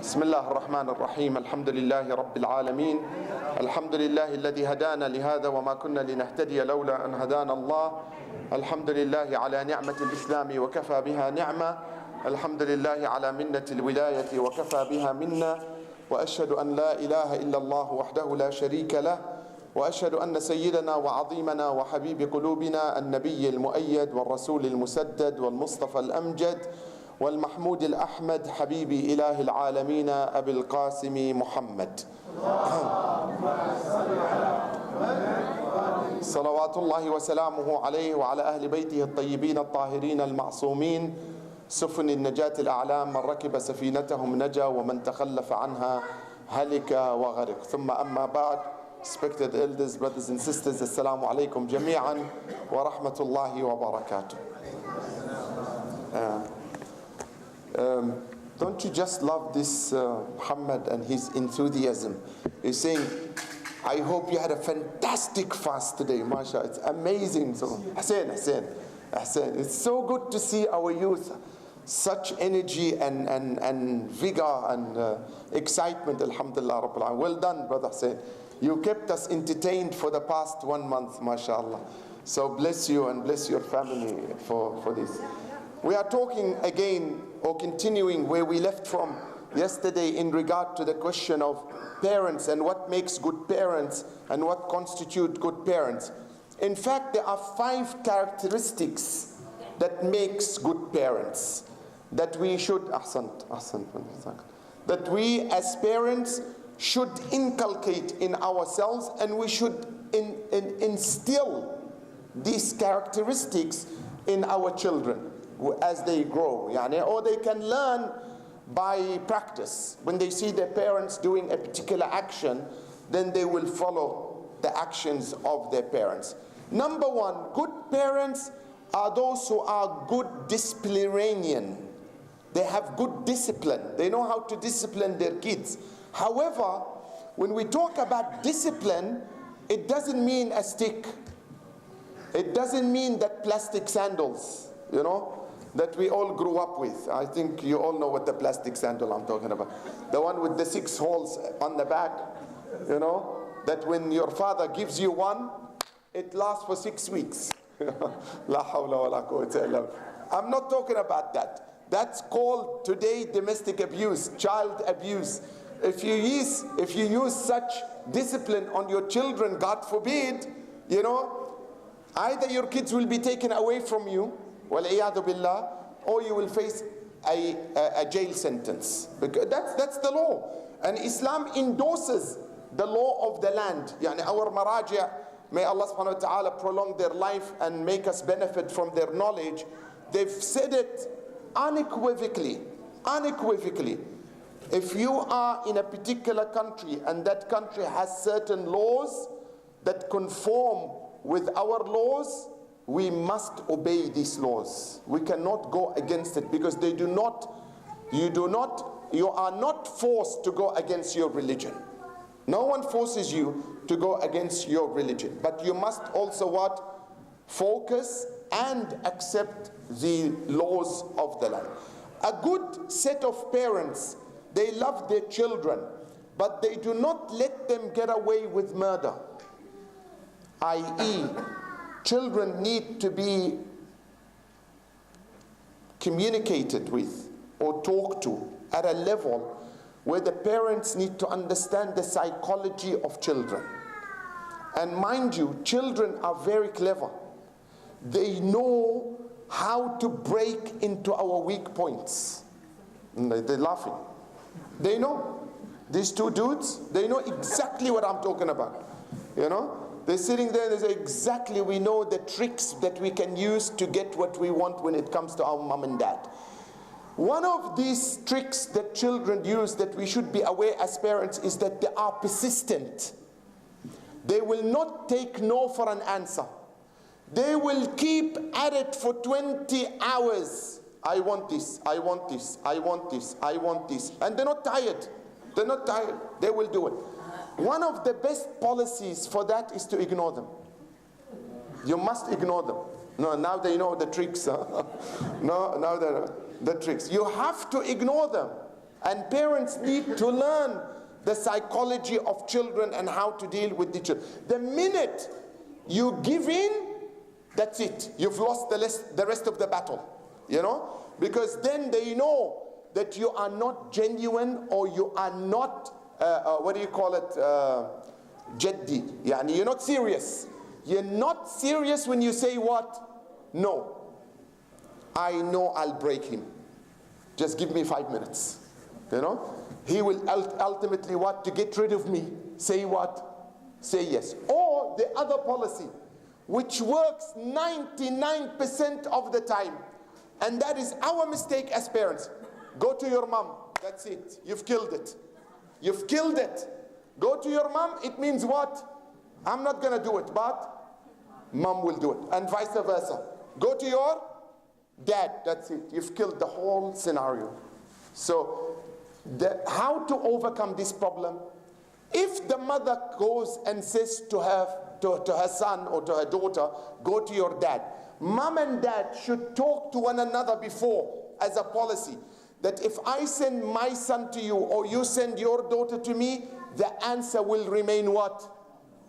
بسم الله الرحمن الرحيم. الحمد لله رب العالمين. الحمد لله الذي هدانا لهذا وما كنا لنهتدي لولا أن هدانا الله. الحمد لله على نعمة الإسلام وكفى بها نعمة. الحمد لله على منة الولاية وكفى بها منا. وأشهد أن لا إله إلا الله وحده لا شريك له. وأشهد أن سيدنا وعظيمنا وحبيب قلوبنا النبي المؤيد والرسول المسدد والمصطفى الأمجد والمحمود الأحمد حبيب إله العالمين أبي القاسم محمد صلوات الله وسلامه عليه وعلى أهل بيته الطيبين الطاهرين المعصومين سفن النجاة الأعلام. من ركب سفينتهم نجا ومن تخلف عنها هلك وغرق. ثم أما بعد. Respected elders, brothers and sisters, Assalamu alaikum jami'an wa rahmatullahi wa barakatuh. Don't you just love this Muhammad and his enthusiasm? He's saying, I hope you had a fantastic fast today, mashallah. It's amazing. So, Hussein, it's so good to see our youth, such energy and vigor and excitement, alhamdulillah rabbil alamin. Well done, brother Hussein. You kept us entertained for the past 1 month, mashallah. So bless you and bless your family for this. We are talking again, or continuing where we left from yesterday in regard to the question of parents and what makes good parents and what constitute good parents. In fact, there are 5 characteristics that makes good parents that we should, that we as parents should inculcate in ourselves, and we should instill these characteristics in our children as they grow, or they can learn by practice. When they see their parents doing a particular action, then they will follow the actions of their parents. Number 1, good parents are those who are good disciplinarian. They have good discipline. They know how to discipline their kids. However, when we talk about discipline, it doesn't mean a stick. It doesn't mean that plastic sandals, that we all grew up with. I think you all know what the plastic sandal I'm talking about. The one with the 6 holes on the back, that when your father gives you one, it lasts for 6 weeks. La hawla wa la quwwata illa billah. I'm not talking about that. That's called today domestic abuse, child abuse. If you use such discipline on your children, God forbid, either your kids will be taken away from you, wal-iyadu billah, or you will face a jail sentence. Because that's the law. And Islam endorses the law of the land. Our maraji', may Allah subhanahu wa ta'ala prolong their life and make us benefit from their knowledge. They've said it unequivocally. If you are in a particular country and that country has certain laws that conform with our laws, we must obey these laws. We cannot go against it, because you are not forced to go against your religion. No one forces you to go against your religion. But you must also what? Focus and accept the laws of the land. A good set of parents, they love their children, but they do not let them get away with murder. i.e., children need to be communicated with or talked to at a level where the parents need to understand the psychology of children. And mind you, children are very clever. They know how to break into our weak points. They're laughing. They know. These 2 dudes, they know exactly what I'm talking about. They're sitting there, they say, exactly, we know the tricks that we can use to get what we want when it comes to our mom and dad. One of these tricks that children use that we should be aware as parents is that they are persistent. They will not take no for an answer. They will keep at it for 20 hours. I want this, I want this, I want this, I want this. And they're not tired. They're not tired. They will do it. One of the best policies for that is to ignore them. You must ignore them. No, now they know the tricks. No, now they know the tricks. You have to ignore them. And parents need to learn the psychology of children and how to deal with the children. The minute you give in, that's it. You've lost the rest of the battle, you know? Because then they know that you are not genuine, or you are not, what do you call it? Jaddi. Yani you're not serious. You're not serious when you say what? No. I know I'll break him. Just give me 5 minutes. You know? He will ultimately what? To get rid of me. Say what? Say yes. Or the other policy, which works 99% of the time. And that is our mistake as parents. Go to your mom. That's it. You've killed it. You've killed it. Go to your mom. It means what? I'm not going to do it, but mom will do it. And vice versa. Go to your dad. That's it. You've killed the whole scenario. So how to overcome this problem? If the mother goes and says to her son or to her daughter, go to your dad. Mom and dad should talk to one another before, as a policy, that if I send my son to you or you send your daughter to me, the answer will remain what?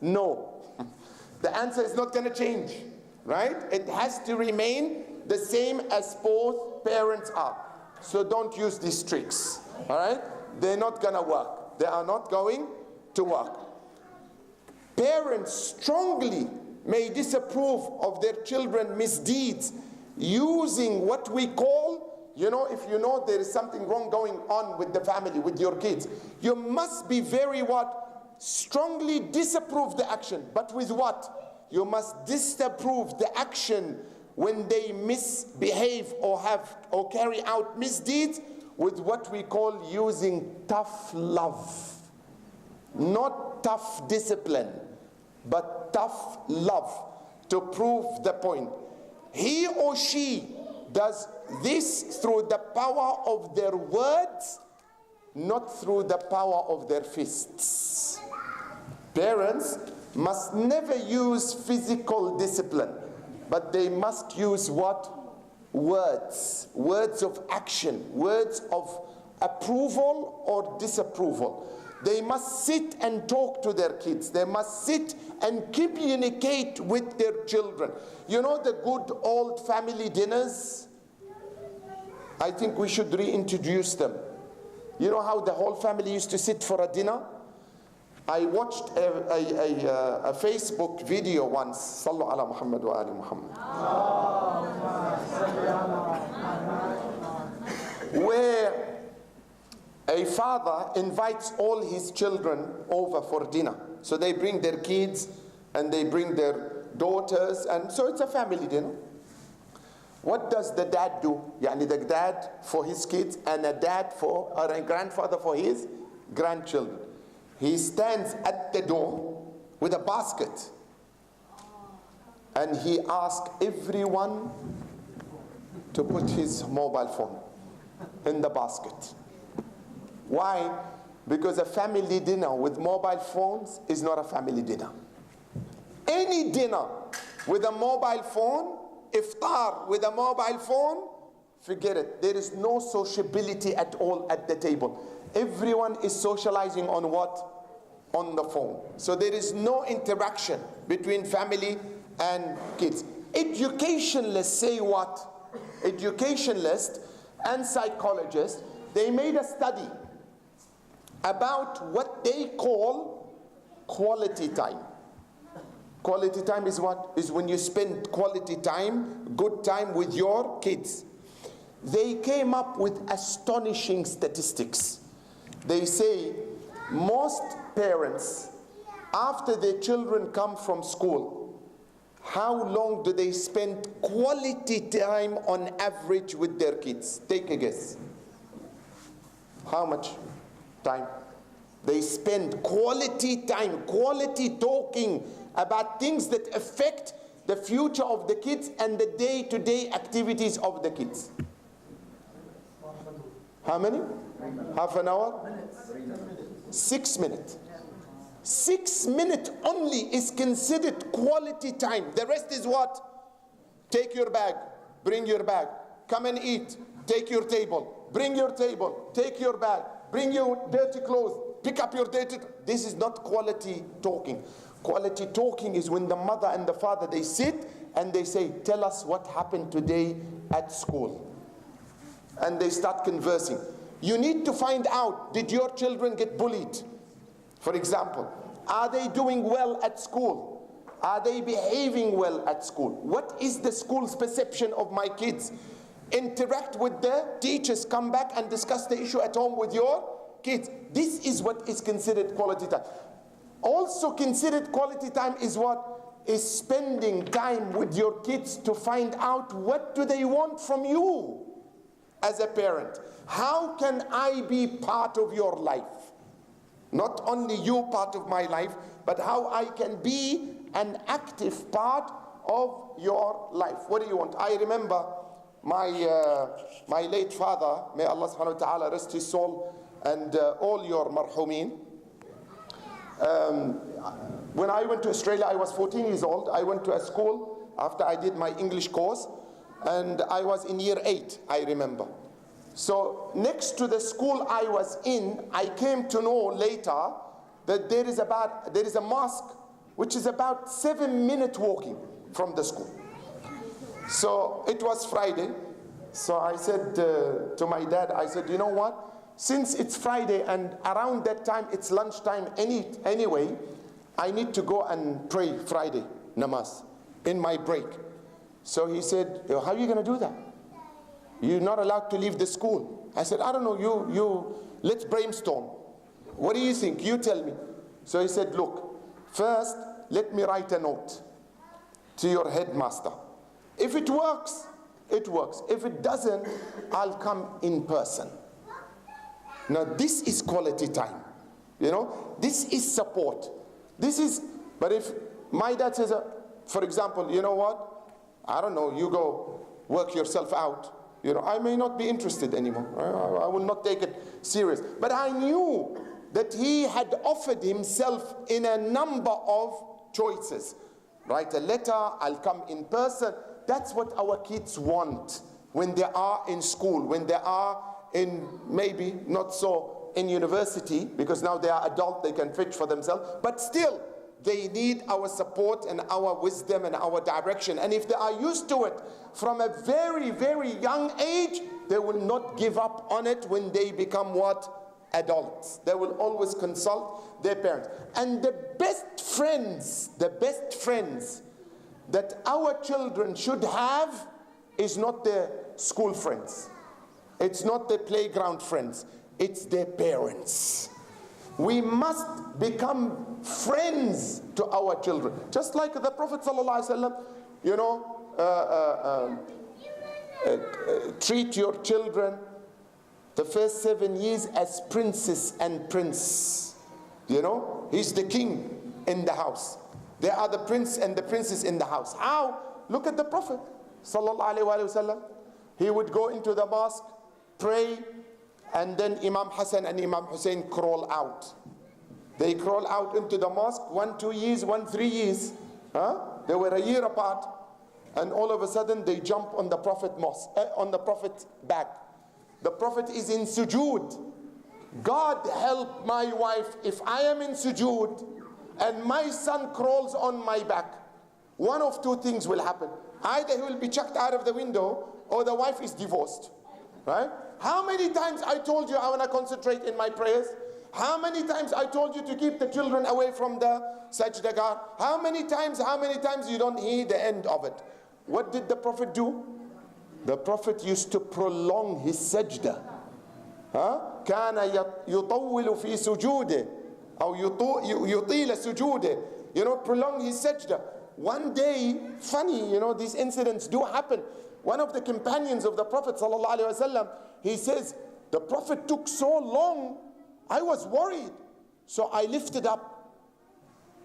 No. The answer is not going to change, right? It has to remain the same as both parents are. So don't use these tricks, all right? They're not going to work. They are not going to work. Parents strongly may disapprove of their children's misdeeds using what we call, you know, if you know there is something wrong going on with the family, with your kids, you must be very what? Strongly disapprove the action. But with what? You must disapprove the action when they misbehave or carry out misdeeds with what we call using tough love. Not tough discipline, but tough love to prove the point. He or she does this through the power of their words, not through the power of their fists. Parents must never use physical discipline, but they must use what? Words. Words of action. Words of approval or disapproval. They must sit and talk to their kids. They must sit and communicate with their children. You know the good old family dinners? I think we should reintroduce them. You know how the whole family used to sit for a dinner? I watched a Facebook video once. Sallu ala Muhammad wa ali Muhammad. Where a father invites all his children over for dinner. So they bring their kids and they bring their daughters, and so it's a family dinner. What does the dad do? Yani the dad for his kids and a grandfather for his grandchildren. He stands at the door with a basket and he asks everyone to put his mobile phone in the basket. Why? Because a family dinner with mobile phones is not a family dinner. Any dinner with a mobile phone, iftar with a mobile phone, forget it. There is no sociability at all at the table. Everyone is socializing on what? On the phone. So there is no interaction between family and kids. Educationalists say what? Educationalists and psychologists, they made a study about what they call quality time. Quality time is what? Is when you spend quality time, good time with your kids. They came up with astonishing statistics. They say most parents, after their children come from school, how long do they spend quality time on average with their kids? Take a guess. How much time? They spend quality time, quality talking about things that affect the future of the kids and the day-to-day activities of the kids. How many? Half an hour? 6 minutes. 6 minutes only is considered quality time. The rest is what? Take your bag, bring your bag, come and eat, take your table, bring your table, take your bag. bring your dirty clothes, pick up your dirty. This is not quality talking. Quality talking is when the mother and the father, they sit and they say, tell us what happened today at school. And they start conversing. You need to find out, did your children get bullied? For example, are they doing well at school? Are they behaving well at school? What is the school's perception of my kids? Interact with the teachers, come back and discuss the issue at home with your kids. This is what is considered quality time. Also considered quality time is what? Is spending time with your kids to find out what do they want from you as a parent. How can I be part of your life? Not only you part of my life, but how I can be an active part of your life. What do you want? I remember my late father, may Allah subhanahu wa ta'ala rest his soul, and all your marhumeen. When I went to Australia, I was 14 years old. I went to a school after I did my English course, and I was in year 8, I remember. So next to the school I was in, I came to know later that there is a mosque which is about 7-minute walking from the school. So it was Friday. So I said to my dad, I said, you know what? Since it's Friday and around that time it's lunchtime anyway, I need to go and pray Friday namaz in my break. So he said, how are you going to do that? You're not allowed to leave the school. I said, I don't know, let's brainstorm. What do you think? You tell me. So he said, look, first let me write a note to your headmaster. If it works, it works. If it doesn't, I'll come in person. Now this is quality time. You know, this is support. But if my dad says, for example, you know what? I don't know, you go work yourself out. You know, I may not be interested anymore. I will not take it serious. But I knew that he had offered himself in a number of choices. Write a letter, I'll come in person. That's what our kids want when they are in school, when they are in, maybe not so in university, because now they are adult, they can fetch for themselves, but still they need our support and our wisdom and our direction. And if they are used to it from a very, very young age, they will not give up on it when they become what? Adults. They will always consult their parents. And the best friends that our children should have is not their school friends. It's not their playground friends. It's their parents. We must become friends to our children. Just like the Prophet ﷺ, you know, treat your children the first 7 years as princess and prince. You know, he's the king in the house. They are the prince and the princess in the house. How? Look at the Prophet ﷺ. He would go into the mosque, pray, and then Imam Hassan and Imam Hussein crawl out. They crawl out into the mosque, 1 2 years, 1 3 years. They were a year apart, and all of a sudden they jump on the Prophet mosque, on the Prophet's back. The Prophet is in sujood. God help my wife if I am in sujood and my son crawls on my back. One of two things will happen. Either he will be chucked out of the window, or the wife is divorced. Right? How many times I told you I want to concentrate in my prayers? How many times I told you to keep the children away from the sajdagar? How many times you don't hear the end of it? What did the Prophet do? The Prophet used to prolong his sajda. كان يطول في سجوده أو يطيل سجوده. You know, prolong his sajda. One day, funny, you know, these incidents do happen. One of the companions of the Prophet ﷺ, he says, the Prophet took so long, I was worried. So I lifted up.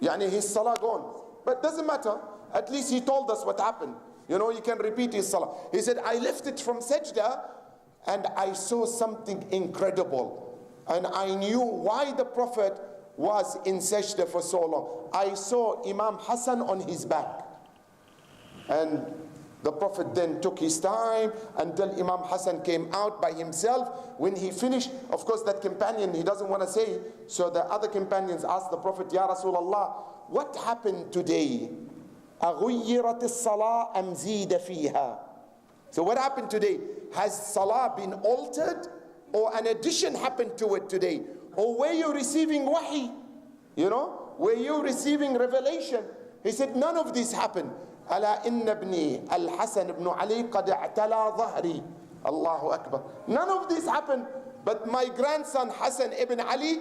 Yani his salah gone. But doesn't matter. At least he told us what happened. You know, you can repeat his salah. He said, I lifted from sajda and I saw something incredible. And I knew why the Prophet was in sajda for so long. I saw Imam Hassan on his back. And The Prophet then took his time until Imam Hassan came out by himself. When he finished, of course that companion, he doesn't want to say, so the other companions asked the Prophet, Ya Rasulullah, what happened today? أغيرت الصلاة أم زيد فيها? So what happened today? Has Salah been altered, or an addition happened to it today? Or were you receiving wahi? You know, were you receiving revelation? He said, none of this happened. ألا إن ابني الحسن بن علي قد اعتلى ظهري. Allahu Akbar. None of this happened, but my grandson Hassan ibn Ali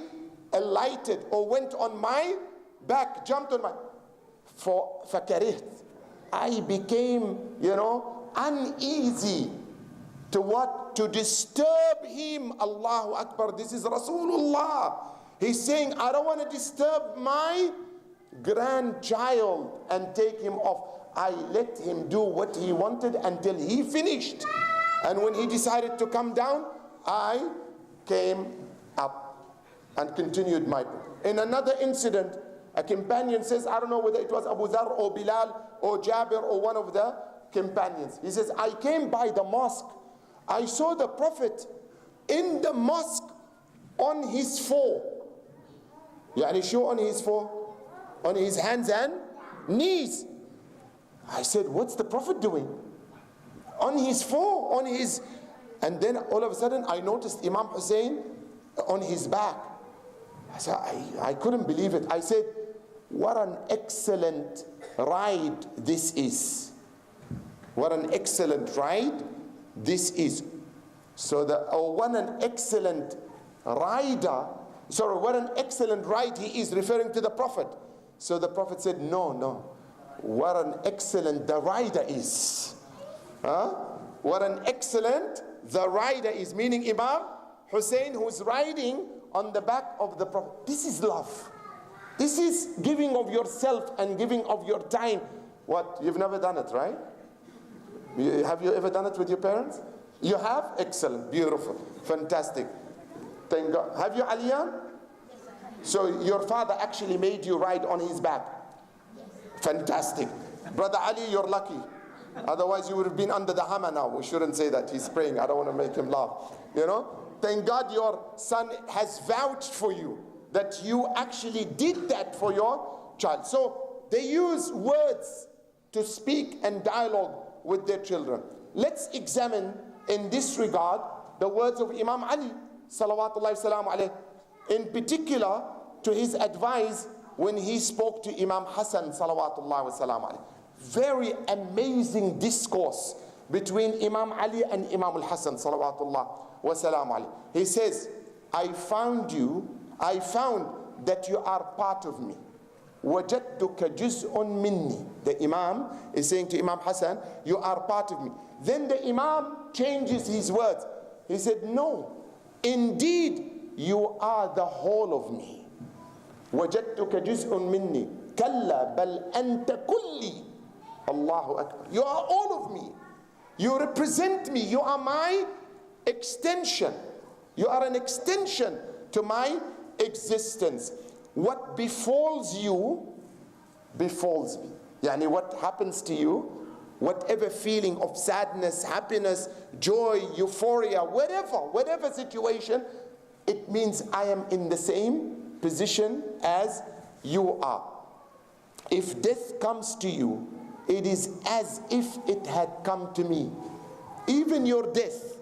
alighted or went on my back, jumped on my, فكرهت. I became, uneasy to what? To disturb him. Allahu Akbar. This is Rasulullah. He's saying, I don't want to disturb my grandchild and take him off. I let him do what he wanted until he finished. And when he decided to come down, I came up and continued my prayer. In another incident, a companion says, I don't know whether it was Abu Dhar or Bilal or Jabir or one of the companions. He says, I came by the mosque. I saw the Prophet in the mosque on his four. Yani show on his four, on his hands and knees. I said, what's the Prophet doing? On his four, on his, and then all of a sudden I noticed Imam Hussein on his back. I said, I couldn't believe it. I said, what an excellent ride this is. What an excellent ride this is. So what an excellent rider, sorry, what an excellent ride he is, referring to the Prophet. So the Prophet said, no. What an excellent the rider is. What an excellent the rider is. Meaning Imam Hussein, who's riding on the back of the Prophet. This is love. This is giving of yourself and giving of your time. What? You've never done it, right? Have you ever done it with your parents? You have? Excellent. Beautiful. Fantastic. Thank God. Have you, Aliyan? So your father actually made you ride on his back. Fantastic. Brother Ali, you're lucky. Otherwise you would have been under the hammer now. We shouldn't say that. He's praying. I don't want to make him laugh. Thank God your son has vouched for you, that you actually did that for your child. So they use words to speak and dialogue with their children. Let's examine in this regard the words of Imam Ali salawatullahi salamu alayhi, in particular to his advice when he spoke to Imam Hassan salawatullahi salamu alayhi. Very amazing discourse between Imam Ali and Imam al-Hassan salawatullahi salamu alayhi. He says, I found that you are part of me. وَجَدْتُكَ جُزْءٌ مِنِّي. The Imam is saying to Imam Hassan, you are part of me. Then the Imam changes his words. He said, no, indeed you are the whole of me. وَجَدْتُكَ جُزْءٌ مِنِّي كَلَّا بَلْ أَنْتَ كُلِّي. Allahu Akbar. You are all of me. You represent me. You are my extension. You are an extension to my existence. What befalls you, befalls me. Yani what happens to you, whatever feeling of sadness, happiness, joy, euphoria, whatever situation, it means I am in the same position as you are. If death comes to you, it is as if it had come to me. Even your death,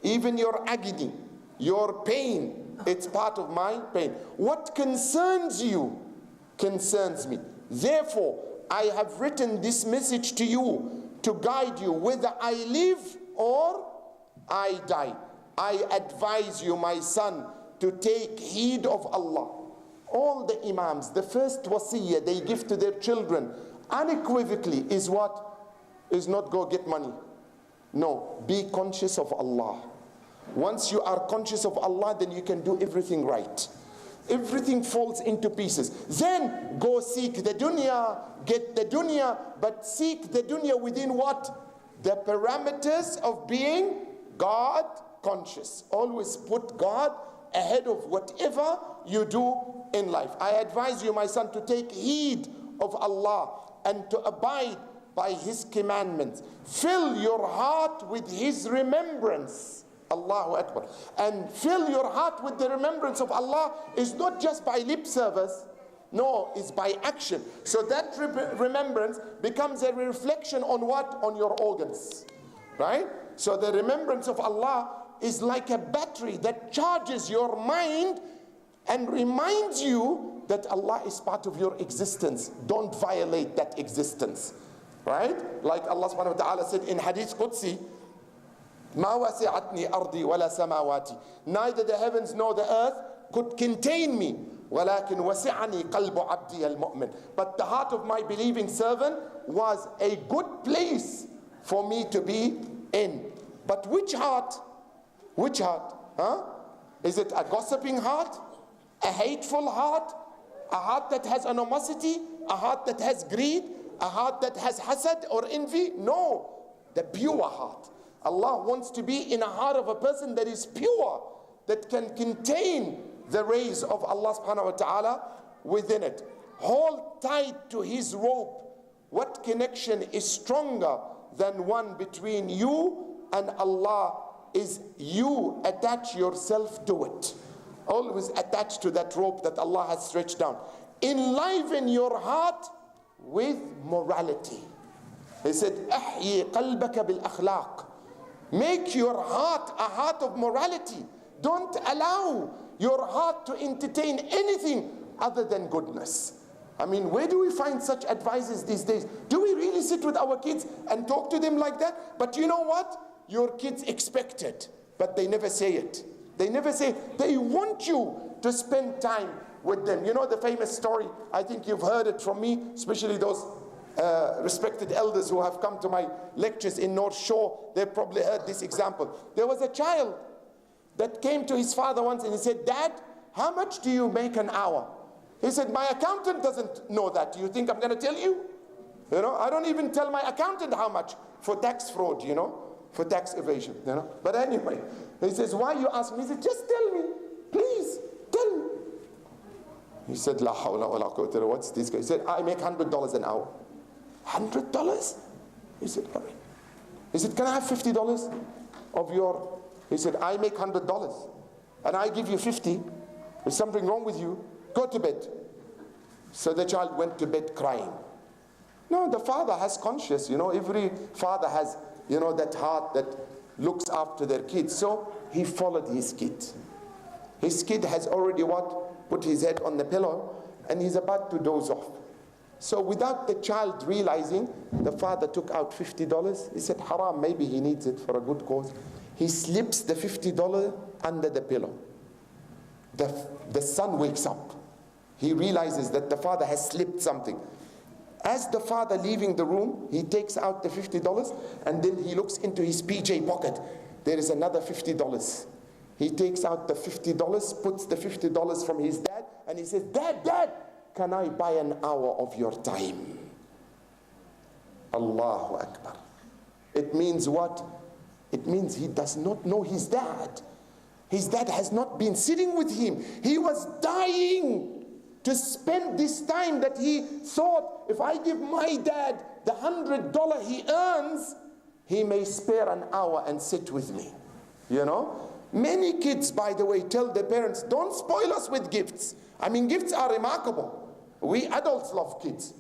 even your agony, your pain, it's part of my pain. What concerns you concerns me. Therefore, I have written this message to you to guide you whether I live or I die. I advise you, my son, to take heed of Allah. All the Imams, the first wasiyah they give to their children unequivocally is what? Is not go get money. No, be conscious of Allah. Once you are conscious of Allah, then you can do everything right. Everything falls into pieces. Then go seek the dunya, get the dunya, but seek the dunya within what? The parameters of being God conscious. Always put God ahead of whatever you do in life. I advise you, my son, to take heed of Allah and to abide by his commandments. Fill your heart with his remembrance. Allahu Akbar. And fill your heart with the remembrance of Allah is not just by lip service. No, it's by action. So that remembrance becomes a reflection on what? On your organs. Right? So the remembrance of Allah is like a battery that charges your mind and reminds you that Allah is part of your existence. Don't violate that existence. Right? Like Allah subhanahu wa ta'ala said in Hadith Qudsi, مَا وَسِعَتْنِي أَرْضِي وَلَا سَمَاوَاتِي. Neither the heavens nor the earth could contain me. وَلَكِنْ وَسِعَنِي قَلْبُ عَبْدِيَ الْمُؤْمِنِ. But the heart of my believing servant was a good place for me to be in. But which heart? Which heart? Huh? Is it a gossiping heart? A hateful heart? A heart that has animosity? A heart that has greed? A heart that has hasad or envy? No, the pure heart. Allah wants to be in a heart of a person that is pure, that can contain the rays of Allah subhanahu wa ta'ala within it. Hold tight to his rope. What connection is stronger than one between you and Allah is you attach yourself to it. Always attached to that rope that Allah has stretched down. Enliven your heart with morality. He said, أحيي قلبك بالأخلاق. Make your heart a heart of morality. Don't allow your heart to entertain anything other than goodness. I mean, where do we find such advices these days? Do we really sit with our kids and talk to them like that? But you know what? Your kids expect it, but they never say it. They never say, they want you to spend time with them. You know the famous story, I think you've heard it from me, especially those respected elders who have come to my lectures in North Shore. They've probably heard this example. There was a child that came to his father once and he said, Dad, how much do you make an hour? He said, my accountant doesn't know that. Do you think I'm going to tell you? You know, I don't even tell my accountant how much for tax fraud, you know, for tax evasion, you know. But anyway, he says, why you ask me? He said, just tell me, please, tell me. He said, La hawla wa la quwwata illa billah. What's this guy? He said, I make $100 an hour. $100? He said, all right. He said, can I have $50 of your... He said, I make $100 and I give you 50. There's something wrong with you. Go to bed. So the child went to bed crying. No, the father has conscience, you know. Every father has, you know, that heart that looks after their kids. So he followed his kid. His kid has already what? Put his head on the pillow and he's about to doze off. So without the child realizing, the father took out $50. He said, haram, maybe he needs it for a good cause. He slips the $50 under the pillow. The son wakes up. He realizes that the father has slipped something. As the father leaving the room, he takes out the $50 and then he looks into his PJ pocket. There is another $50. He takes out the $50, puts the $50 from his dad, and he says, Dad, can I buy an hour of your time? Allahu Akbar. It means what? It means he does not know his dad. His dad has not been sitting with him. He was dying to spend this time that he thought, if I give my dad the $100 he earns, he may spare an hour and sit with me. You know? Many kids, by the way, tell their parents, don't spoil us with gifts. I mean, gifts are remarkable. We adults love kids,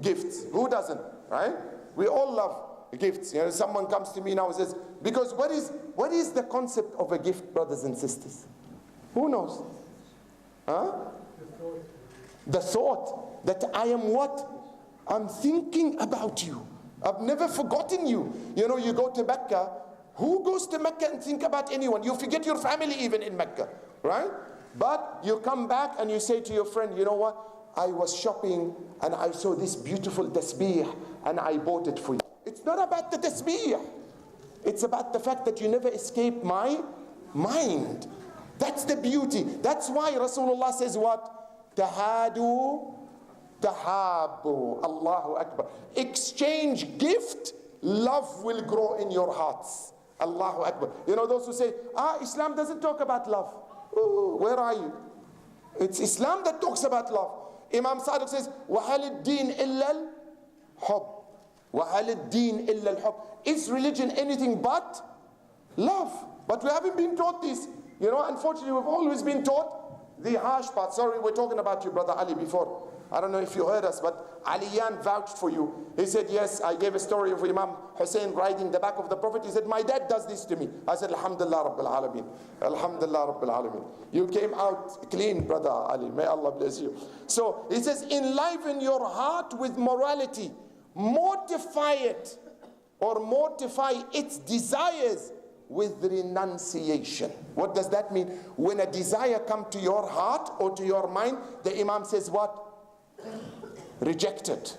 gifts. Who doesn't, right? We all love gifts. You know, someone comes to me now and says, because what is the concept of a gift, brothers and sisters? Who knows? Huh? The thought that I am what? I'm thinking about you. I've never forgotten you. You know, you go to Mecca. Who goes to Mecca and think about anyone? You forget your family even in Mecca, right? But you come back and you say to your friend, you know what? I was shopping and I saw this beautiful tasbih and I bought it for you. It's not about the tasbih. It's about the fact that you never escape my mind. That's the beauty. That's why Rasulullah says what? Tahadu, tahabu. Allahu Akbar. Exchange gift, love will grow in your hearts. Allahu Akbar. You know those who say, Islam doesn't talk about love. Ooh, where are you? It's Islam that talks about love. Imam Sadiq says, وَهَلِ الدِّينِ إِلَّا الْحُبِّ. وَهَلِ الدِّينِ إِلَّا الْحُبِّ. Is religion anything but love? But we haven't been taught this. You know, unfortunately, we've always been taught the harsh part. Sorry, we're talking about you, Brother Ali, before. I don't know if you heard us, but Aliyan vouched for you. He said, yes, I gave a story of Imam Hussein riding the back of the Prophet. He said, my dad does this to me. I said, Alhamdulillah Rabbil Alameen. Alhamdulillah Rabbil Alameen. You came out clean, Brother Ali. May Allah bless you. So he says, enliven your heart with morality. Mortify it, or mortify its desires with renunciation. What does that mean? When a desire comes to your heart or to your mind, the Imam says what? Reject it.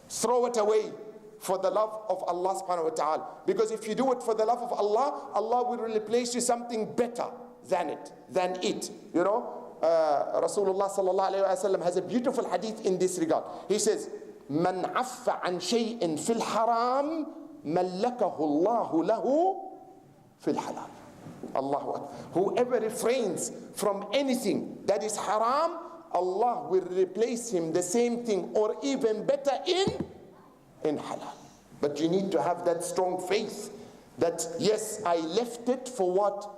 Throw it away for the love of Allah subhanahu wa ta'ala. Because if you do it for the love of Allah, Allah will replace you something better than it. You know, Rasulullah sallallahu alayhi wa sallam has a beautiful hadith in this regard. He says, Man affa an shay'in fil haram, mallakahu Allahu lahu fil halal. Allahu Akbar. Whoever refrains from anything that is haram, Allah will replace him the same thing or even better in halal. But you need to have that strong faith that yes, I left it for what?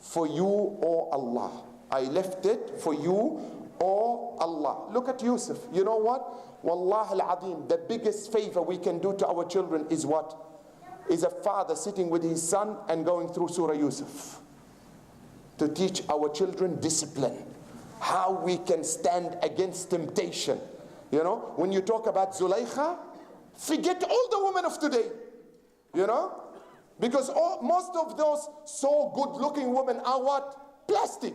For you or Allah. I left it for you or Allah. Look at Yusuf. You know what? Wallah al-Azim, the biggest favor we can do to our children is what? Is a father sitting with his son and going through Surah Yusuf to teach our children discipline, how we can stand against temptation. You know, when you talk about Zulaykha, forget all the women of today, you know, because most of those so good looking women are what? Plastic.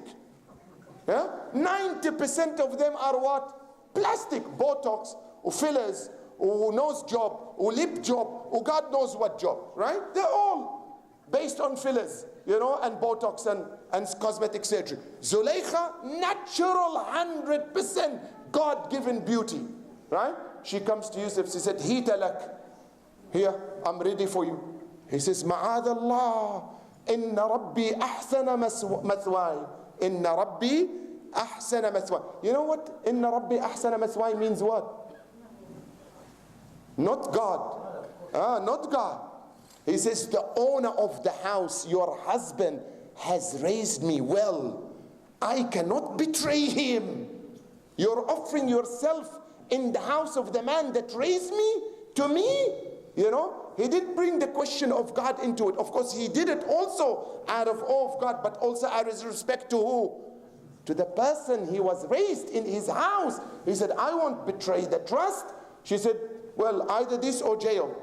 Yeah? 90% of them are what? Plastic. Botox, or fillers, or nose job, or lip job, or God knows what job, right? They're all based on fillers, you know, and Botox and cosmetic surgery. Zulaykha, natural 100% God-given beauty, right? She comes to Yusuf, she said, Hita lak. Here, I'm ready for you. He says, Ma'adallah, inna rabbi ahsana mathwai. Inna rabbi ahsana mathwai. You know what inna rabbi ahsana mathwai means what? Not God. Not God. He says, the owner of the house, your husband, has raised me well. I cannot betray him. You're offering yourself in the house of the man that raised me to me. You know, he did bring the question of God into it. Of course, he did it also out of awe of God, but also out of respect to who? To the person he was raised in his house. He said, I won't betray the trust. She said, well, either this or jail.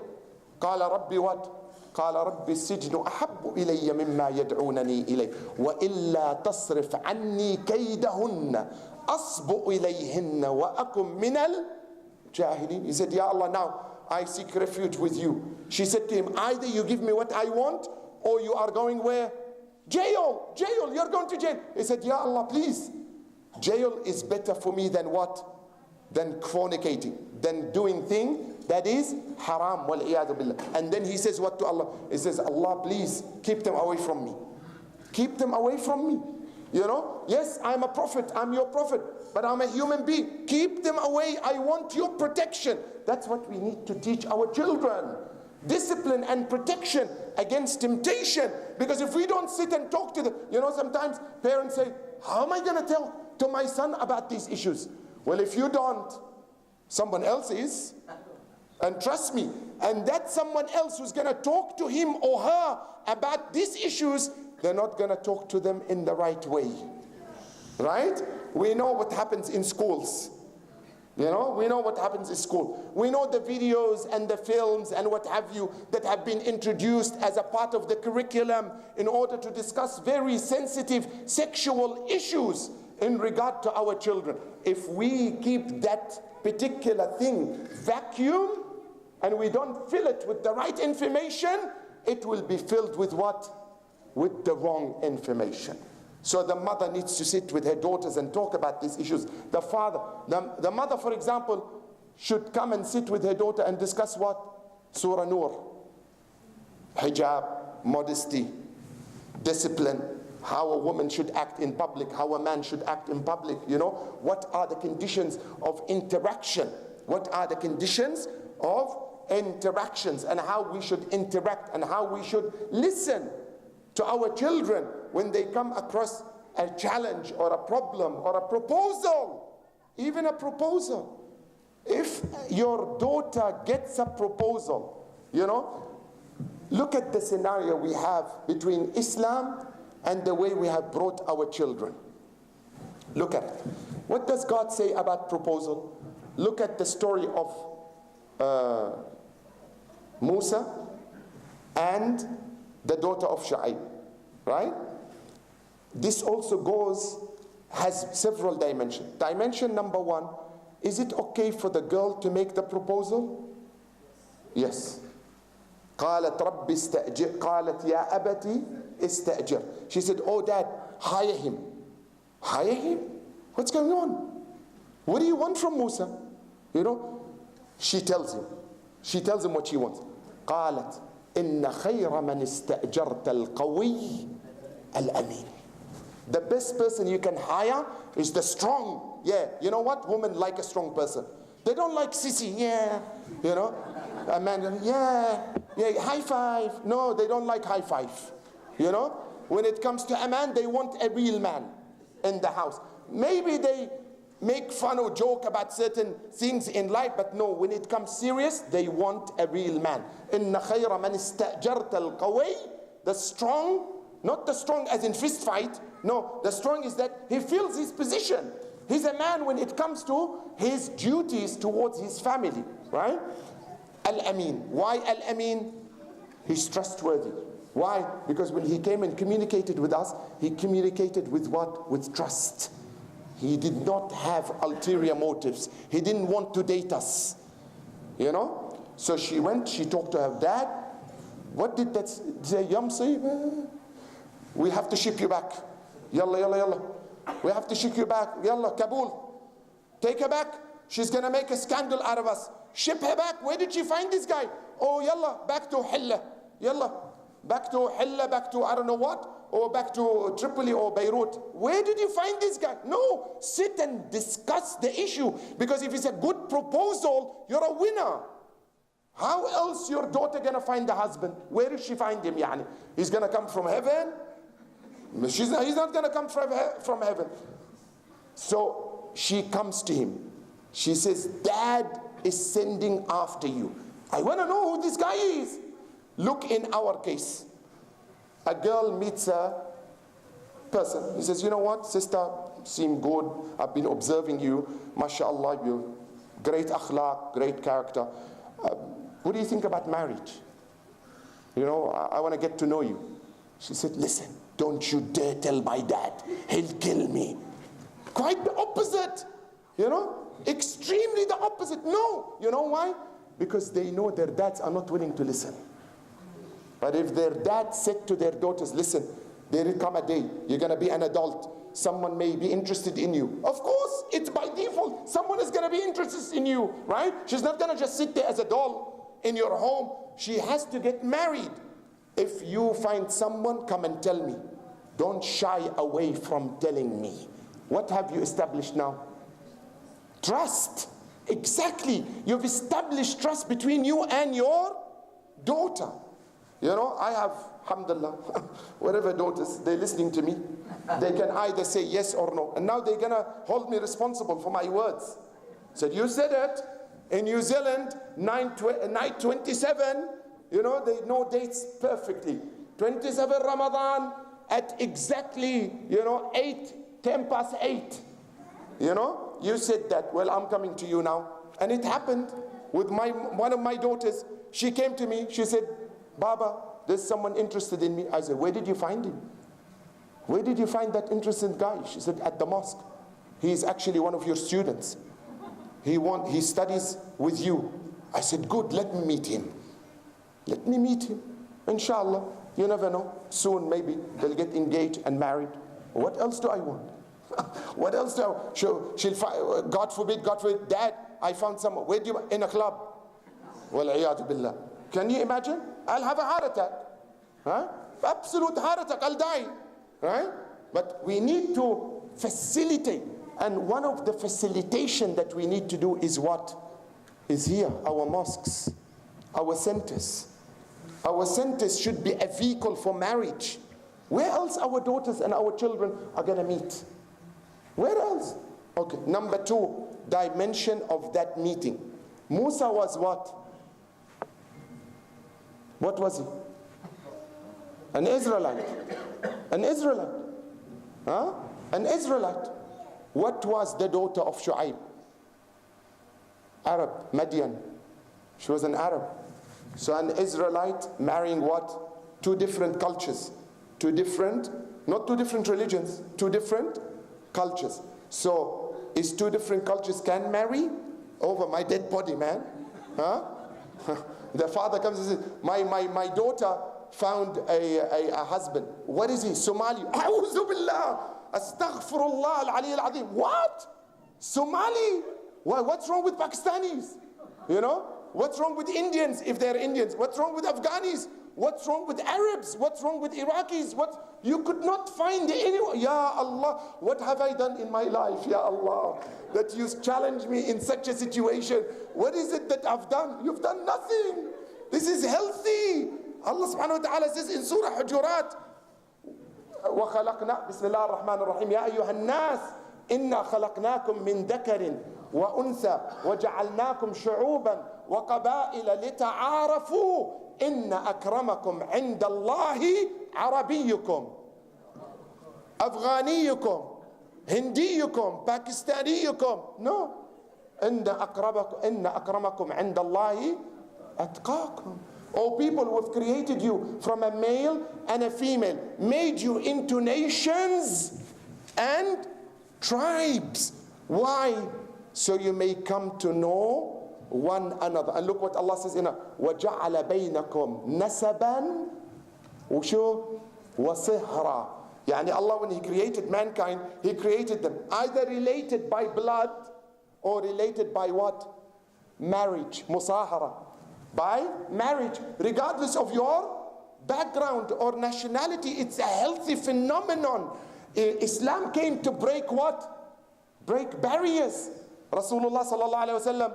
قال ربي what? قال ربي السجن أحب إلي مما يدعونني إليه وإلا تصرف عني كيدهن أصب إليهن وأكن من الجاهلين. He said, Ya Allah, now I seek refuge with you. She said to him, either you give me what I want or you are going where? Jail, jail, you're going to jail. He said, Ya Allah, please. Jail is better for me than what? Than fornicating, than doing thing that is haram, wal iyadu billah. And then he says what to Allah? He says, Allah, please keep them away from me. Keep them away from me. You know, yes, I'm a prophet, I'm your prophet, but I'm a human being. Keep them away. I want your protection. That's what we need to teach our children. Discipline and protection against temptation. Because if we don't sit and talk to them, you know, sometimes parents say, how am I going to tell to my son about these issues? Well, if you don't, someone else is. And trust me, and that someone else who's going to talk to him or her about these issues, they're not going to talk to them in the right way. Right? We know what happens in schools. You know, we know what happens in school. We know the videos and the films and what have you that have been introduced as a part of the curriculum in order to discuss very sensitive sexual issues in regard to our children. If we keep that particular thing vacuum and we don't fill it with the right information, it will be filled with what? With the wrong information. So the mother needs to sit with her daughters and talk about these issues. The father, the mother, for example, should come and sit with her daughter and discuss what? Surah Nur. Hijab, modesty, discipline, how a woman should act in public, how a man should act in public, you know. What are the conditions of interaction? What are the conditions of interactions and how we should interact and how we should listen to our children when they come across a challenge or a problem or a proposal, even a proposal. If your daughter gets a proposal, you know, look at the scenario we have between Islam and the way we have brought our children. Look at it. What does God say about proposal? Look at the story of Musa and the daughter of Sheikh, right? This also has several dimensions. Dimension number one, is it okay for the girl to make the proposal? Yes. قالت رب استأجر قالت يا أبتي استأجر. She said, oh dad, hire him. Hire him? What's going on? What do you want from Musa? You know, she tells him what she wants. قالت إن خير من استأجرت القوي الأمين. The best person you can hire is the strong. Yeah, you know what? Women like a strong person. They don't like sissy. Yeah, you know, a man. Yeah, high five. No, they don't like high five. You know, when it comes to a man, they want a real man in the house. Maybe they make fun or joke about certain things in life, but no, when it comes serious, they want a real man. إن خير من استأجرت القوي, the strong, not the strong as in fist fight. No, the strong is that he feels his position. He's a man when it comes to his duties towards his family, right? Al-Amin. Why Al-Amin? He's trustworthy. Why? Because when he came and communicated with us, he communicated with what? With trust. He did not have ulterior motives. He didn't want to date us, you know? So she went, she talked to her dad. What did that say? Yamsi, we have to ship you back. Yalla, yalla, yalla. We have to ship you back. Yalla, Kabul. Take her back. She's going to make a scandal out of us. Ship her back. Where did she find this guy? Oh, yalla, back to Hilla. Yalla, back to Hilla, back to I don't know what, or back to Tripoli or Beirut. Where did you find this guy? No, sit and discuss the issue. Because if it's a good proposal, you're a winner. How else your daughter going to find the husband? Where did she find him? Yani? He's going to come from heaven? He's not going to come from heaven. So she comes to him. She says, Dad is sending after you. I want to know who this guy is. Look, in our case, a girl meets a person. He says, you know what, sister, seem good. I've been observing you. MashaAllah, you great akhlaq, great character. What do you think about marriage? You know, I want to get to know you. She said, listen, don't you dare tell my dad. He'll kill me. Quite the opposite, you know, extremely the opposite. No, you know why? Because they know their dads are not willing to listen. But if their dad said to their daughters, listen, there will come a day, you're going to be an adult. Someone may be interested in you. Of course, it's by default. Someone is going to be interested in you, right? She's not going to just sit there as a doll in your home. She has to get married. If you find someone, come and tell me. Don't shy away from telling me. What have you established now? Trust. Exactly. You've established trust between you and your daughter. You know, I have, alhamdulillah, whatever daughters, they're listening to me. They can either say yes or no. And now they're going to hold me responsible for my words. Said, you said it. In New Zealand, night 27, you know, they know dates perfectly. 27 Ramadan at exactly, you know, 10 past 8. You know, you said that. Well, I'm coming to you now. And it happened with one of my daughters. She came to me. She said, Baba, there's someone interested in me. I said, where did you find him? Where did you find that interesting guy? She said, at the mosque. He is actually one of your students. He studies with you. I said, good, let me meet him. Let me meet him. Inshallah, you never know. Soon maybe they'll get engaged and married. What else do I want? What else do I God forbid, Dad, I found someone. Where do you, in a club? Wal-iyadu billah. Can you imagine? I'll have a heart attack. Huh? Absolute heart attack, I'll die. Right? But we need to facilitate. And one of the facilitation that we need to do is what? Is here, our mosques. Our centers. Our centers should be a vehicle for marriage. Where else our daughters and our children are going to meet? Where else? Okay, number 2 dimension of that meeting. Musa was what? What was he? An Israelite. An Israelite. Huh? An Israelite. What was the daughter of Shu'aib? Arab, Madian. She was an Arab. So an Israelite marrying what? 2 different cultures. 2 different, not 2 different religions, 2 different cultures. So is 2 different cultures can marry over my dead body, man? Huh? The father comes and says, my daughter found a husband. What is he? Somali. A'udhu billah. Astaghfirullah al-Ali al-Azim. What? Somali? What's wrong with Pakistanis? You know? What's wrong with Indians if they're Indians? What's wrong with Afghanis? What's wrong with Arabs? What's wrong with Iraqis? You could not find anyone. Ya Allah, what have I done in my life, Ya Allah, that you challenge me in such a situation? What is it that I've done? You've done nothing. This is healthy. Allah subhanahu wa ta'ala says in Surah Hujurat, وَخَلَقْنَا بسم الله الرحمن الرحيم يا أيها الناس إنا خلقناكم من ذكر وأنثى وجعلناكم شعوبا وقبائل لتعارفوا إن أكرمكم عند الله عربيكم أفغانيكم هنديكم باكستانيكم. No. إن أكرمكم عند الله أتقاكم. O people who have created you from a male and a female, made you into nations and tribes. Why? So you may come to know one another. And look what Allah says in وَجَعَلَ بَيْنَكُمْ نَسَبًا وَشُو وَصِهْرًا. Yani Allah, when He created mankind, He created them either related by blood or related by what? Marriage, musahara. By marriage, regardless of your background or nationality. It's a healthy phenomenon. Islam came to break what? Break barriers. Rasulullah sallallahu alayhi wa sallam,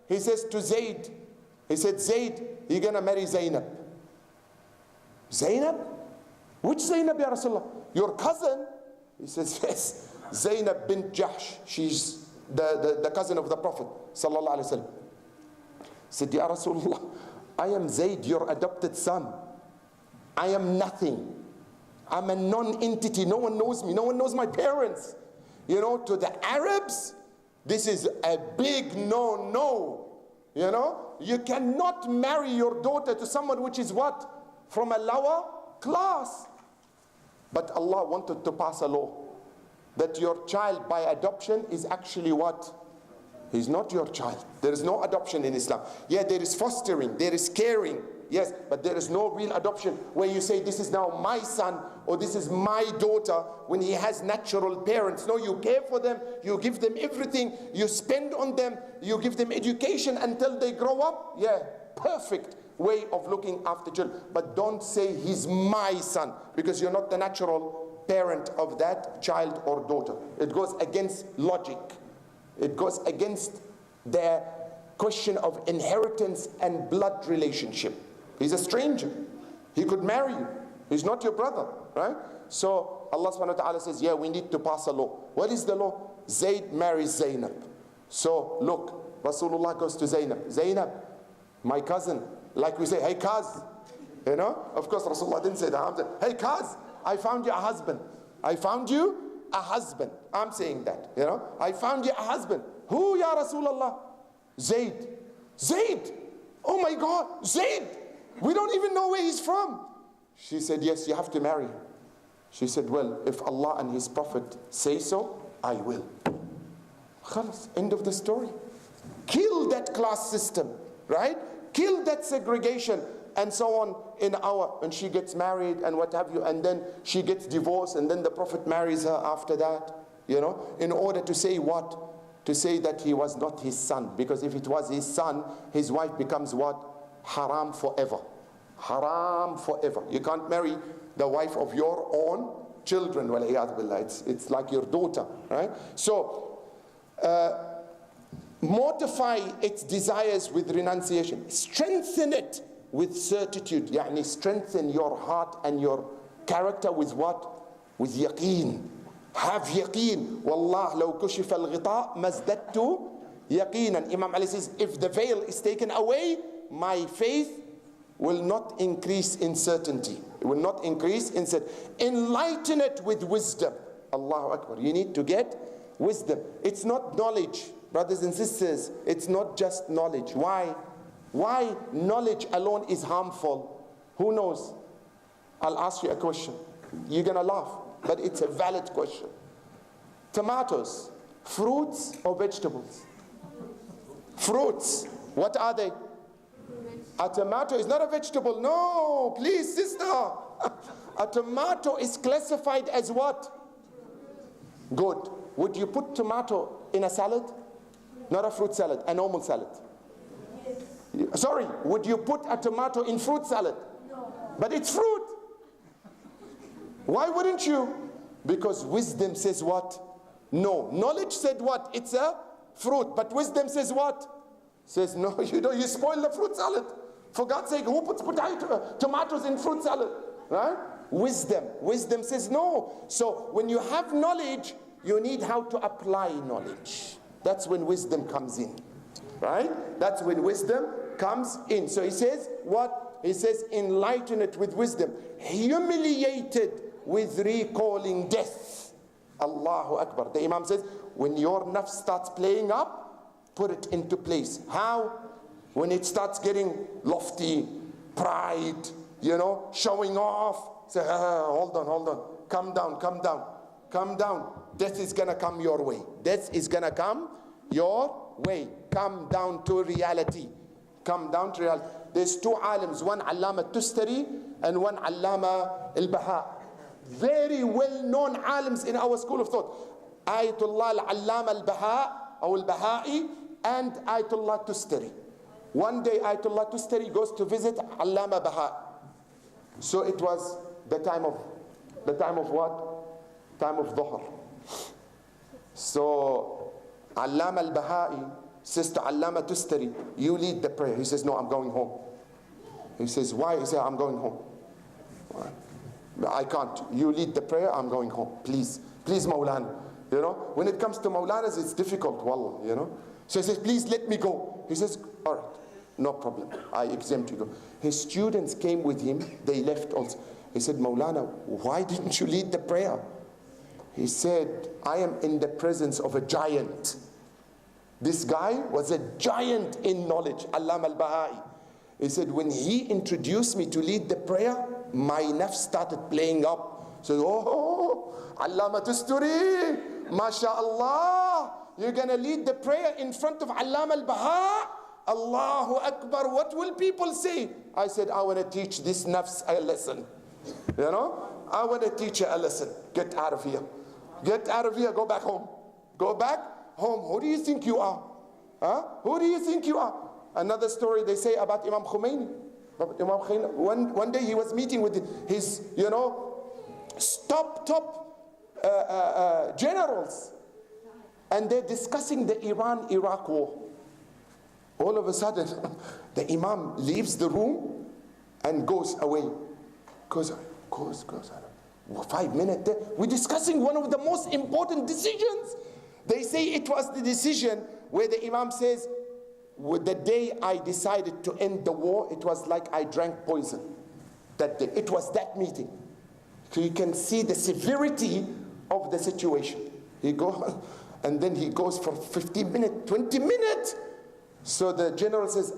he says to Zayd, he said, Zayd, you're gonna marry Zainab. Zainab? Which Zainab, ya Rasulullah? Your cousin? He says, yes, Zainab bint Jahsh. She's the cousin of the Prophet sallallahu alayhi wa sallam. He said, ya Rasulullah, I am Zayd, your adopted son. I am nothing. I'm a non-entity. No one knows me. No one knows my parents. You know, to the Arabs, this is a big no-no. You know, you cannot marry your daughter to someone which is what? From a lower class. But Allah wanted to pass a law that your child by adoption is actually what? He's not your child. There is no adoption in Islam. Yeah, there is fostering, there is caring, yes, but there is no real adoption where you say this is now my son or this is my daughter when he has natural parents. No, you care for them, you give them everything, you spend on them, you give them education until they grow up. Yeah, perfect way of looking after children. But don't say he's my son, because you're not the natural parent of that child or daughter. It goes against logic. It goes against the question of inheritance and blood relationship. He's a stranger. He could marry you. He's not your brother, right? So Allah subhanahu wa ta'ala says, yeah, we need to pass a law. What is the law? Zayd marries Zainab. So look, Rasulullah goes to Zainab. Zainab, my cousin. Like we say, hey cuz. You know? Of course Rasulullah didn't say that. Hey cuz, I found you a husband. I found you a husband. I'm saying that, you know. I found you a husband. Who, ya Rasulullah? Zayd. Zayd. Oh my God, Zayd. We don't even know where he's from. She said, yes, you have to marry him. She said, well, if Allah and His Prophet say so, I will. Khalas, end of the story. Kill that class system, right? Kill that segregation and so on and she gets married and what have you, and then she gets divorced, and then the Prophet marries her after that, you know, in order to say what? To say that he was not his son, because if it was his son, his wife becomes what? Haram forever. Haram forever. You can't marry the wife of your own children. It's like your daughter, right? So mortify its desires with renunciation. Strengthen it with certitude. Yani strengthen your heart and your character with what? With yaqeen. Have yaqeen. Wallah, law kushifa al-ghita mazdattu yaqinan. Imam Ali says, if the veil is taken away, my faith will not increase in certainty. It will not increase in certainty. Enlighten it with wisdom. Allahu Akbar. You need to get wisdom. It's not knowledge, brothers and sisters. It's not just knowledge. Why? Why knowledge alone is harmful? Who knows? I'll ask you a question. You're gonna laugh, but it's a valid question. Tomatoes, fruits or vegetables? Fruits. What are they? A tomato is not a vegetable. No, please, sister. A tomato is classified as what? Good. Would you put tomato in a salad? Not a fruit salad, a normal salad. Yes. Sorry, would you put a tomato in fruit salad? No. But it's fruit. Why wouldn't you? Because wisdom says what? No. Knowledge said what? It's a fruit. But wisdom says what? Says no, you don't. You spoil the fruit salad. For God's sake, who puts tomatoes in fruit salad? Right? Wisdom. Wisdom says no. So when you have knowledge, you need how to apply knowledge. That's when wisdom comes in. Right? That's when wisdom comes in. So he says what? He says enlighten it with wisdom. Humiliated with recalling death. Allahu Akbar. The Imam says when your nafs starts playing up, put it into place. How? When it starts getting lofty, pride, showing off. Say, hold on. Calm down. Death is going to come your way. Death is going to come your way. Come down to reality. There's two alims, one Allama Tustari and one Allama al-Baha. Very well-known alims in our school of thought. Ayatullah al-Allama al-Baha, or al-Baha'i, and Ayatullah Tustari. One day Ayatullah Tustari goes to visit Allama Baha. So it was the time of what? Time of Dhuhr. So Allama al-Baha'i says to Allama Tustari, you lead the prayer. He says, no, I'm going home. He says, why? He says, I'm going home. I can't. You lead the prayer, I'm going home. Please Maulana. When it comes to Maulanas, it's difficult, wallah, So he says, please let me go. He says, all right. No problem, I exempt you. His students came with him, they left also. He said, Maulana, why didn't you lead the prayer? He said, I am in the presence of a giant. This guy was a giant in knowledge, Allama al-Baha'i. He said, when he introduced me to lead the prayer, my nafs started playing up. So, Allama Tusturi, MashaAllah, you're going to lead the prayer in front of Allama al-Baha'? Allahu Akbar, what will people say? I said, I want to teach this nafs a lesson. I want to teach her a lesson. Get out of here. Go back home. Who do you think you are? Who do you think you are? Another story they say about Imam Khomeini. One day he was meeting with his, top generals. And they're discussing the Iran-Iraq war. All of a sudden, the Imam leaves the room and goes away. Goes 5 minutes there. We're discussing one of the most important decisions. They say it was the decision where the Imam says, the day I decided to end the war, it was like I drank poison. That day. It was that meeting. So you can see the severity of the situation. He goes, and then he goes for 15 minutes, 20 minutes. So the general says,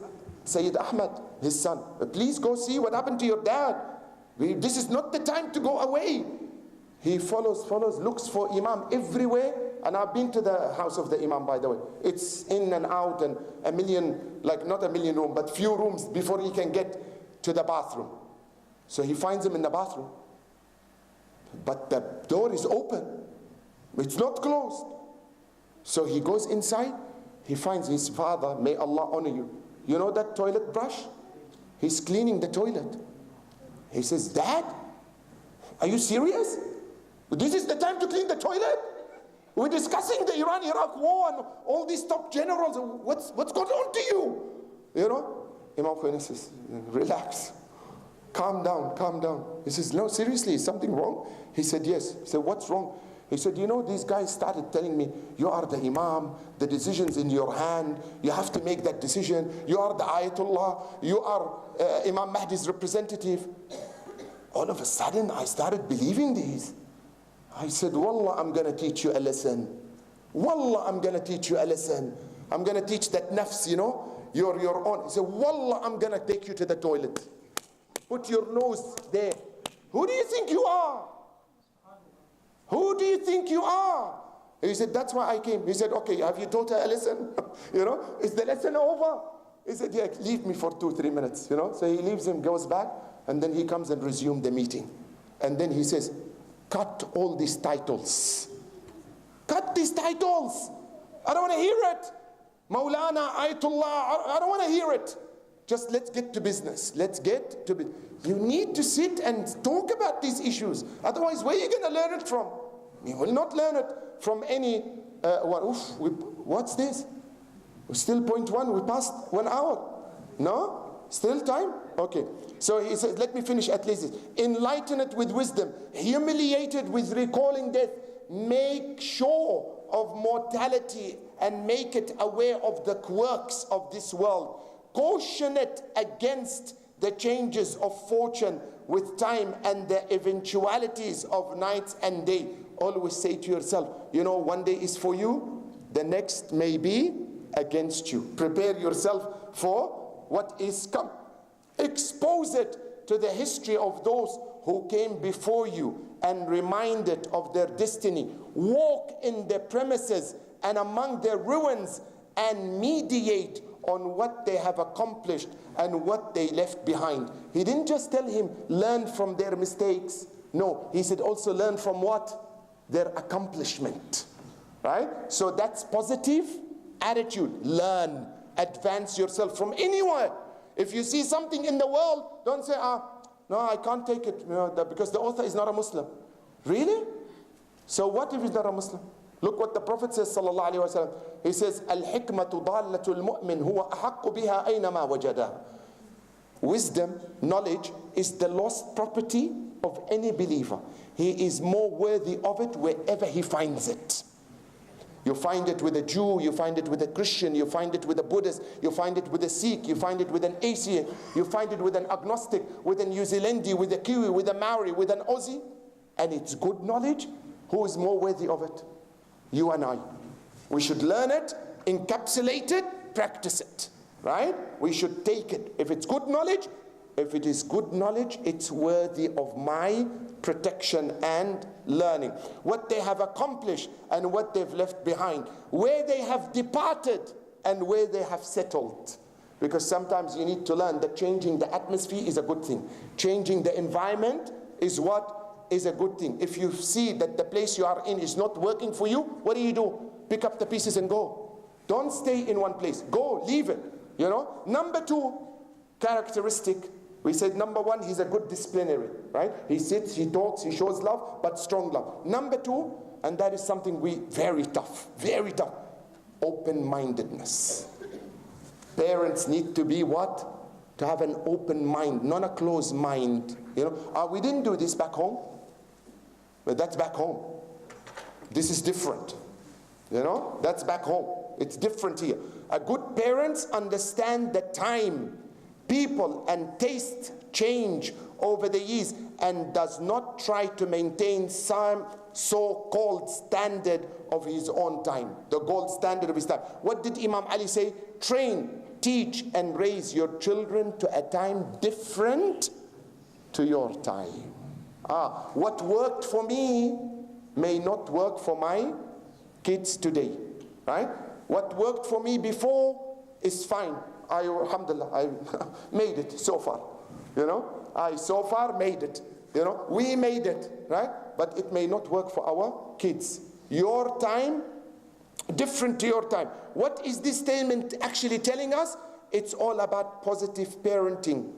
Sayyid Ahmad, his son, please go see what happened to your dad. This is not the time to go away. He follows, looks for Imam everywhere. And I've been to the house of the Imam, by the way. It's in and out and a million, not a million rooms, but few rooms before he can get to the bathroom. So he finds him in the bathroom. But the door is open. It's not closed. So he goes inside. He finds his father, may Allah honor you. You know that toilet brush? He's cleaning the toilet. He says, Dad, are you serious? This is the time to clean the toilet? We're discussing the Iran-Iraq war and all these top generals. What's going on to you? You know? Imam Khomeini says, relax. Calm down, calm down. He says, no, seriously, is something wrong? He said, yes. He said, what's wrong? He said, you know, these guys started telling me, you are the Imam, the decision's in your hand, you have to make that decision, you are the Ayatollah, you are Imam Mahdi's representative. All of a sudden, I started believing these. I said, Wallah, I'm going to teach you a lesson. Wallah, I'm going to teach you a lesson. I'm going to teach that nafs, you know, your own. He said, Wallah, I'm going to take you to the toilet. Put your nose there. Who do you think you are? Who do you think you are? He said, that's why I came. He said, okay, have you taught her a lesson? You know, is the lesson over? He said, yeah, leave me for 2-3 minutes, you know. So he leaves him, goes back, and then he comes and resumes the meeting. And then he says, cut all these titles. Cut these titles. I don't want to hear it. Maulana, Ayatollah, I don't want to hear it. Just let's get to business. Let's get to business. You need to sit and talk about these issues. Otherwise, where are you going to learn it from? You will not learn it from any, what's this? We're still 0.1, we passed 1 hour. No? Still time? Okay. So he says, let me finish at least this. Enlighten it with wisdom. Humiliate it with recalling death. Make sure of mortality and make it aware of the quirks of this world. Caution it against the changes of fortune with time and the eventualities of night and day. Always say to yourself, you know, one day is for you, the next may be against you. Prepare yourself for what is come. Expose it to the history of those who came before you and remind it of their destiny. Walk in the premises and among their ruins and mediate on what they have accomplished and what they left behind. He didn't just tell him, learn from their mistakes. No, he said also learn from what? Their accomplishment. Right? So that's positive attitude. Learn, advance yourself from anywhere. If you see something in the world, don't say, no, I can't take it, you know, because the author is not a Muslim. Really? So what if he's not a Muslim? Look what the Prophet says, sallallahu alaihi wasallam. He says, "Al-hikmatu dallatul mu'min huwa ahaqqu biha aynama wajadaha." Wisdom, knowledge, is the lost property of any believer. He is more worthy of it wherever he finds it. You find it with a Jew, you find it with a Christian, you find it with a Buddhist, you find it with a Sikh, you find it with an atheist, you find it with an agnostic, with a New Zealander, with a Kiwi, with a Maori, with an Aussie. And it's good knowledge. Who is more worthy of it? You and I. We should learn it, encapsulate it, practice it. Right? We should take it. If it's good knowledge, if it is good knowledge, it's worthy of my protection and learning. What they have accomplished and what they've left behind. Where they have departed and where they have settled. Because sometimes you need to learn that changing the atmosphere is a good thing. Changing the environment is what is a good thing. If you see that the place you are in is not working for you, what do? Pick up the pieces and go. Don't stay in one place. Go, leave it. You know. Number 2 characteristic. We said number 1, he's a good disciplinary, right? He sits, he talks, he shows love, but strong love. Number 2, and that is something very tough, open-mindedness. Parents need to be what? To have an open mind, not a closed mind. You know, we didn't do this back home, but that's back home. This is different. You know, that's back home. It's different here. A good parents understand the time, people and taste change over the years and does not try to maintain some so-called standard of his own time, the gold standard of his time. What did Imam Ali say? Train, teach and raise your children to a time different to your time. What worked for me may not work for my kids today, right? What worked for me before is fine. Alhamdulillah, I made it so far. You know, I so far made it. You know, we made it, right? But it may not work for our kids. Your time, different to your time. What is this statement actually telling us? It's all about positive parenting.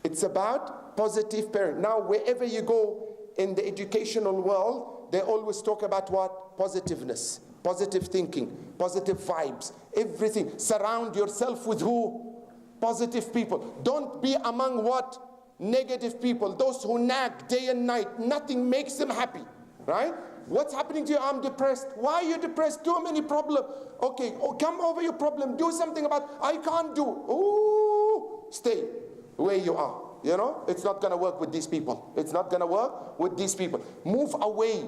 It's about positive parenting. Now, wherever you go in the educational world, they always talk about what? Positiveness, positive thinking, positive vibes, everything. Surround yourself with who? Positive people. Don't be among what? Negative people, those who nag day and night. Nothing makes them happy, right? What's happening to you? I'm depressed. Why are you depressed? Too many problems. Okay, come over your problem. Do something about, I can't do. Ooh, stay where you are. You know, it's not going to work with these people. It's not going to work with these people. Move away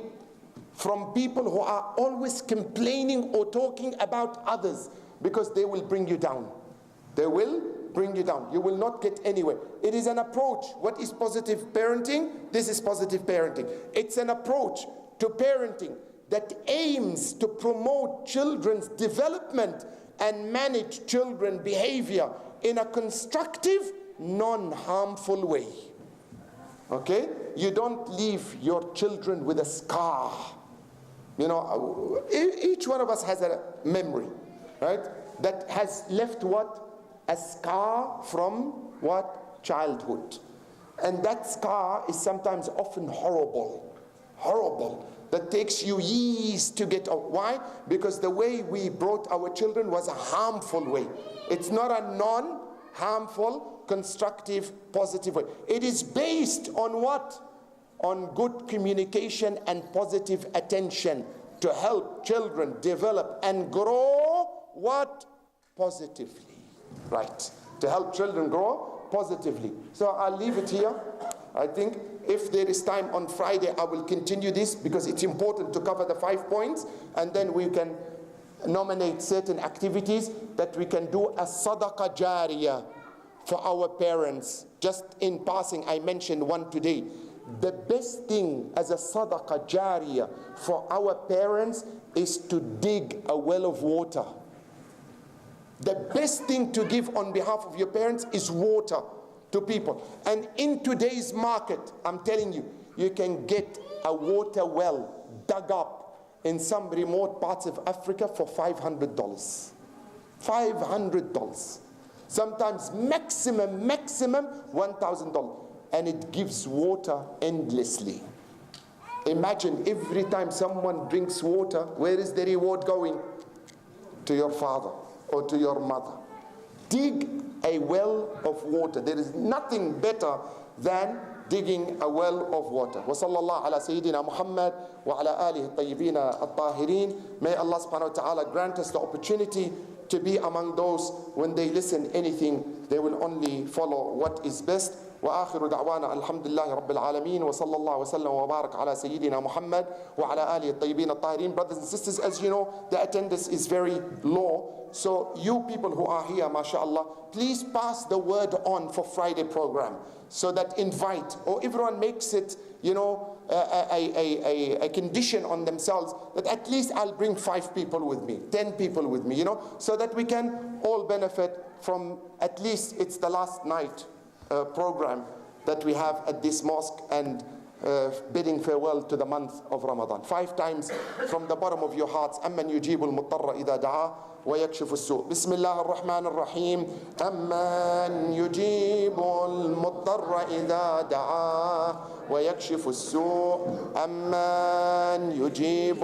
from people who are always complaining or talking about others, because they will bring you down. They will bring you down. You will not get anywhere. It is an approach. What is positive parenting? This is positive parenting. It's an approach to parenting that aims to promote children's development and manage children's behavior in a constructive, non-harmful way. Okay? You don't leave your children with a scar. You know, each one of us has a memory, right? That has left what? A scar from what? Childhood. And that scar is sometimes often horrible. Horrible. That takes you years to get out. Why? Because the way we brought our children was a harmful way. It's not a non-harmful, constructive, positive way. It is based on what? On good communication and positive attention to help children develop and grow what? Positively. Right. To help children grow positively. So I'll leave it here. I think if there is time on Friday, I will continue this, because it's important to cover the 5 points, and then we can nominate certain activities that we can do as sadaqah jariyah for our parents. Just in passing, I mentioned one today. The best thing as a sadaqah jariyah for our parents is to dig a well of water. The best thing to give on behalf of your parents is water to people. And in today's market, I'm telling you, you can get a water well dug up in some remote parts of Africa for $500. $500. Sometimes maximum $1,000. And it gives water endlessly. Imagine every time someone drinks water, where is the reward going? To your father or to your mother. Dig a well of water. There is nothing better than digging a well of water. Wa sallallahu ala Sayyidina Muhammad wa ala alihi tayyibina at-tahirin. May Allah subhanahu wa ta'ala grant us the opportunity to be among those, when they listen anything, they will only follow what is best. وآخر دعوانا الحمد لله رب العالمين وصلى الله وسلم وبارك على سيدنا محمد وعلى آله الطيبين الطاهرين. Brothers and sisters, as you know, the attendance is very low. So you people who are here, mashallah, please pass the word on for Friday program, so that invite, or everyone makes it, you know, a condition on themselves that at least I'll bring 5 people with me, 10 people with me, you know, so that we can all benefit from, at least it's the last night program that we have at this mosque, and bidding farewell to the month of Ramadan. 5 times from the bottom of your hearts. أَمَّنْ يُجِيبُ الْمُضْطَرَّ إِذَا دَعَاهُ وَيَكْشِفُ السُّوءَ. بسم الله الرحمن الرحيم. أَمَّنْ يُجِيبُ الْمُضْطَرَّ إِذَا دَعَاهُ وَيَكْشِفُ السُّوءَ. أَمَّنْ يُجِيبُ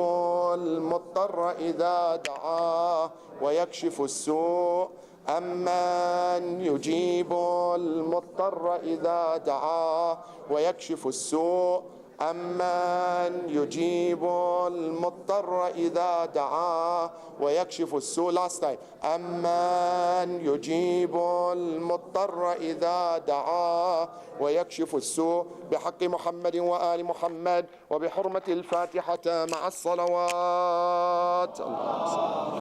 الْمُضْطَرَّ إِذَا دَعَاهُ وَيَكْشِفُ السُّوءَ. أَمَّنْ يُجِيبُ الْمُضْطَرَّ إِذَا دَعَاهُ وَيَكْشِفُ السُّوءَ. أَمَّنْ يُجِيبُ الْمُضْطَرَّ إِذَا دَعَاهُ وَيَكْشِفُ السُّوءَ. Last time. أَمَّنْ يُجِيبُ الْمُضْطَرَّ إِذَا دَعَاهُ وَيَكْشِفُ السُّوءَ. بحق محمد وآل محمد وبحرمة الفاتحة مع الصلوات.